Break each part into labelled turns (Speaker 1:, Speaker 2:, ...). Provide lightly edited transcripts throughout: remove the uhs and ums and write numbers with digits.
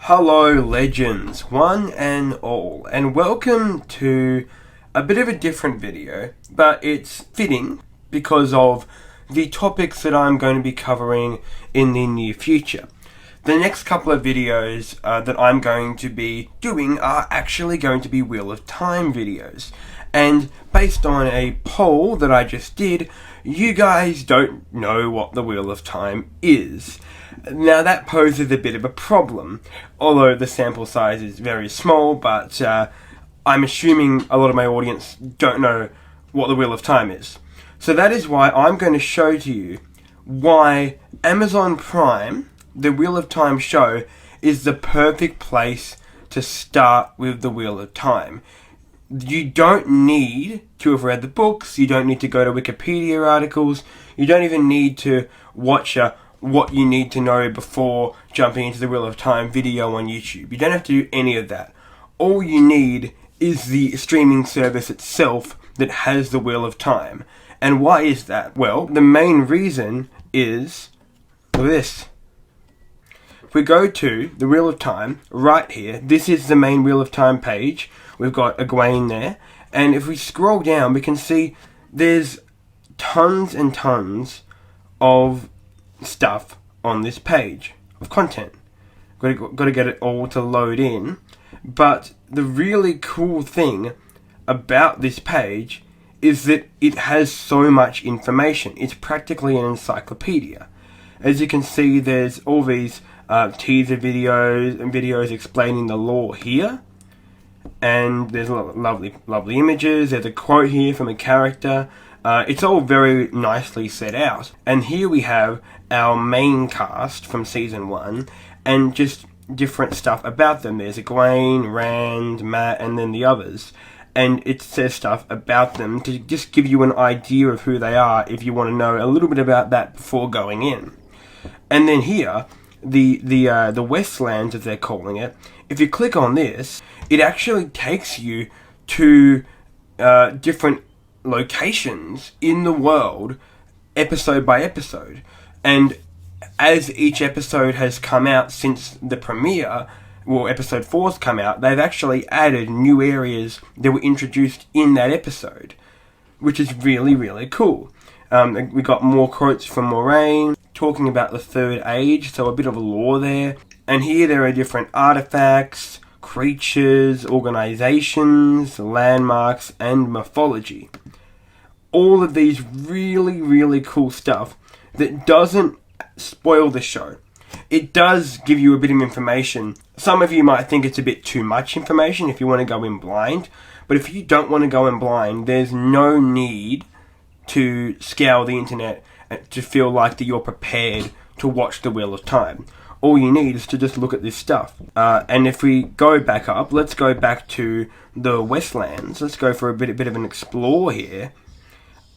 Speaker 1: Hello legends, one and all, and welcome to a bit of a different video, but it's fitting because of the topics that I'm going to be covering in the near future. The next couple of videos that I'm going to be doing are actually going to be Wheel of Time videos, and based on a poll that I just did, you guys don't know what the Wheel of Time is. Now that poses a bit of a problem, although the sample size is very small, but I'm assuming a lot of my audience don't know what the Wheel of Time is. So that is why I'm going to show to you why Amazon Prime, the Wheel of Time show, is the perfect place to start with the Wheel of Time. You don't need to have read the books, you don't need to go to Wikipedia articles, you don't even need to watch what you need to know before jumping into the Wheel of Time video on YouTube. You don't have to do any of that. All you need is the streaming service itself that has the Wheel of Time. And why is that? Well, the main reason is this. If we go to the Wheel of Time, right here, this is the main Wheel of Time page. We've got Egwene there. And if we scroll down, we can see there's tons and tons of stuff on this page of content. Got to get it all to load in. But the really cool thing about this page is that it has so much information. It's practically an encyclopedia. As you can see, there's all these teaser videos and videos explaining the lore here. And there's lovely images. There's a quote here from a character. It's all very nicely set out. And here we have our main cast from Season 1, and just different stuff about them. There's Egwene, Rand, Matt, and then the others. And it says stuff about them to just give you an idea of who they are if you want to know a little bit about that before going in. And then here, the Westlands, as they're calling it, if you click on this, it actually takes you to different locations in the world, episode by episode. And as each episode has come out since the premiere, well, episode 4's come out, they've actually added new areas that were introduced in that episode, which is really, really cool. We got more quotes from Moraine, talking about the Third Age, so a bit of a lore there. And here there are different artifacts, creatures, organizations, landmarks, and mythology. All of these really, really cool stuff that doesn't spoil the show. It does give you a bit of information. Some of you might think it's a bit too much information if you want to go in blind, but if you don't want to go in blind, there's no need to scour the internet to feel like that you're prepared to watch the Wheel of Time. All you need is to just look at this stuff. And if we go back up, let's go back to the Westlands. Let's go for a bit of an explore here.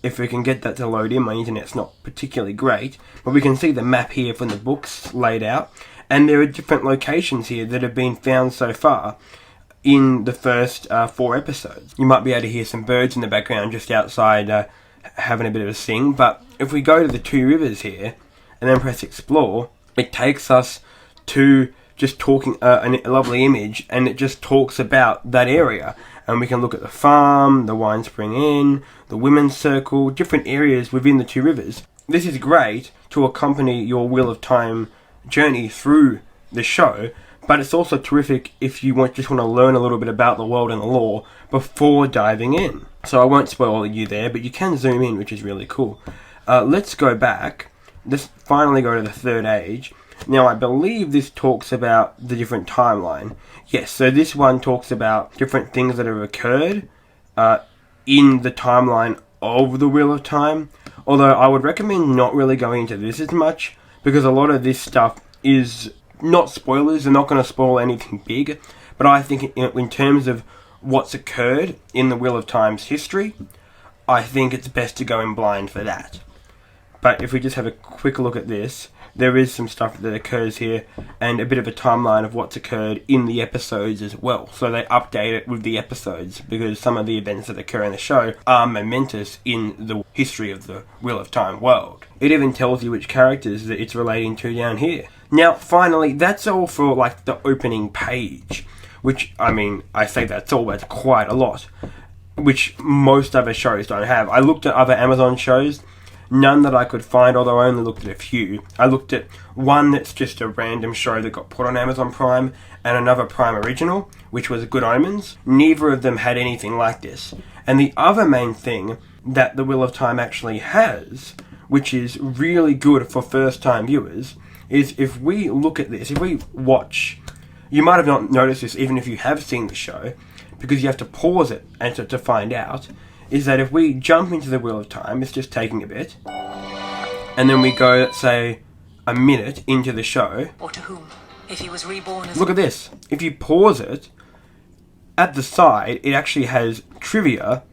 Speaker 1: If we can get that to load in, my internet's not particularly great, but we can see the map here from the books laid out, and there are different locations here that have been found so far in the first 4 episodes. You might be able to hear some birds in the background just outside having a bit of a sing, but if we go to the 2 rivers here, and then press explore, it takes us to just talking a lovely image, and it just talks about that area. And we can look at the farm, the Wine Spring Inn, the Women's Circle, different areas within the 2 rivers. This is great to accompany your Wheel of Time journey through the show, but it's also terrific if you just want to learn a little bit about the world and the lore before diving in. So I won't spoil you there, but you can zoom in, which is really cool. Let's go back. Let's finally go to the Third Age. Now, I believe this talks about the different timeline. Yes, so this one talks about different things that have occurred in the timeline of the Wheel of Time. Although I would recommend not really going into this as much, because a lot of this stuff is not spoilers. They're not going to spoil anything big. But I think in terms of what's occurred in the Wheel of Time's history, I think it's best to go in blind for that. But if we just have a quick look at this, there is some stuff that occurs here and a bit of a timeline of what's occurred in the episodes as well. So they update it with the episodes because some of the events that occur in the show are momentous in the history of the Wheel of Time world. It even tells you which characters that it's relating to down here. Now, finally, that's all for like the opening page, which, I mean, I say that's all, but quite a lot, which most other shows don't have. I looked at other Amazon shows, none that I could find, although I only looked at a few. I looked at one that's just a random show that got put on Amazon Prime, and another Prime original, which was Good Omens. Neither of them had anything like this. And the other main thing that The Wheel of Time actually has, which is really good for first-time viewers, is if we look at this, if we watch, you might have not noticed this even if you have seen the show, because you have to pause it and to find out, is that if we jump into The Wheel of Time, it's just taking a bit, and then we go, let's say, a minute into the show.
Speaker 2: Or to whom, if he was reborn as...
Speaker 1: Look at this. If you pause it, at the side, it actually has trivia,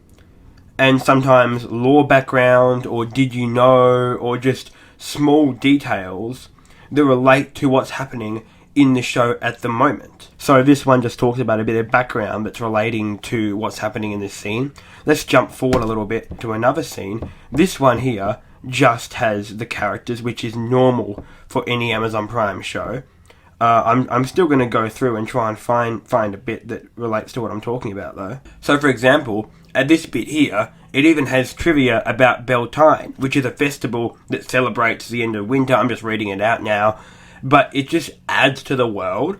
Speaker 1: and sometimes lore background, or did you know, or just small details that relate to what's happening in the show at the moment. So this one just talks about a bit of background that's relating to what's happening in this scene. Let's jump forward a little bit to another scene. This one here just has the characters, which is normal for any Amazon Prime show. I'm still going to go through and try and find a bit that relates to what I'm talking about, though. So, for example, at this bit here, it even has trivia about Beltane, which is a festival that celebrates the end of winter. I'm just reading it out now. But it just adds to the world.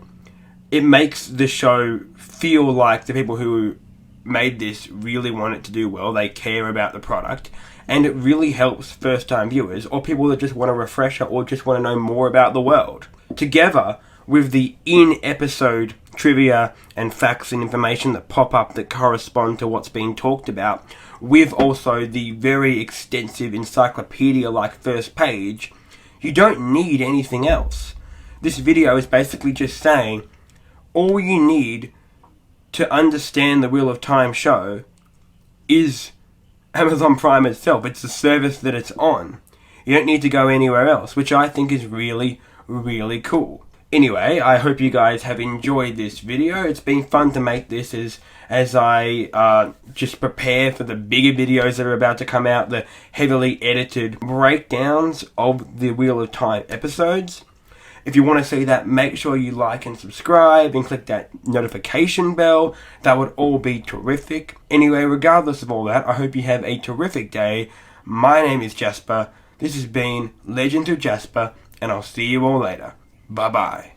Speaker 1: It makes the show feel like the people who made this really want it to do well. They care about the product. And it really helps first-time viewers or people that just want a refresher or just want to know more about the world. Together with the in-episode trivia and facts and information that pop up that correspond to what's being talked about, with also the very extensive encyclopedia-like first page, you don't need anything else. This video is basically just saying all you need to understand the Wheel of Time show is Amazon Prime itself. It's the service that it's on. You don't need to go anywhere else, which I think is really, really cool. Anyway, I hope you guys have enjoyed this video. It's been fun to make this as I just prepare for the bigger videos that are about to come out, the heavily edited breakdowns of the Wheel of Time episodes. If you want to see that, make sure you like and subscribe and click that notification bell. That would all be terrific. Anyway, regardless of all that, I hope you have a terrific day. My name is Jasper. This has been Legends of Jasper, and I'll see you all later. Bye-bye.